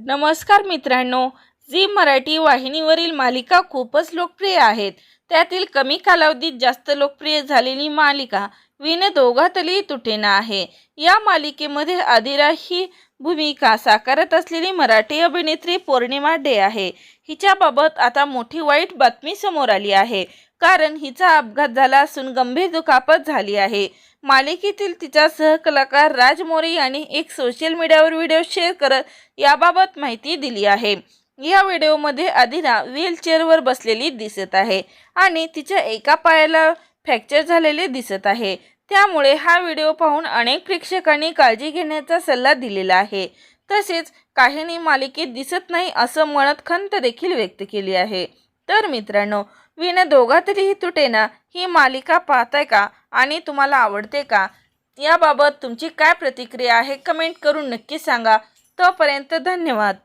नमस्कार मित्रांनो, झी मराठी वाहिनीवरील मालिका खूपच लोकप्रिय आहेत. त्यातील कमी कालावधीत जास्त लोकप्रिय झालेली मालिका विण दोघातली तुटेना आहे. या मालिकेमध्ये आदिरा ही भूमिका साकारत असलेली मराठी अभिनेत्री पौर्णिमा डे आहे. हिच्याबाबत आता मोठी वाईट बातमी समोर आली आहे, कारण हिचा अपघात झाला असून गंभीर दुखापत झाली आहे. मालिकेतील तिचा सहकलाकार राज मोरे यांनी एक सोशल मीडियावर व्हिडिओ शेअर करत याबाबत माहिती दिली आहे. या व्हिडिओमध्ये आदिरा व्हीलचेअरवर बसलेली दिसत आहे आणि तिच्या एका पायाला फ्रॅक्चर झालेले दिसत आहे. त्यामुळे हा व्हिडिओ पाहून अनेक प्रेक्षकांनी काळजी घेण्याचा सल्ला दिलेला आहे. तसेच काहींनी मालिकेत दिसत नाही असं म्हणत खंत देखील व्यक्त केली आहे. तर मित्रांनो, विण दोघातलीही तुटेना ही मालिका पाहताय का आणि तुम्हाला आवडते का? याबाबत तुमची काय प्रतिक्रिया आहे कमेंट करून नक्की सांगा. तोपर्यंत धन्यवाद.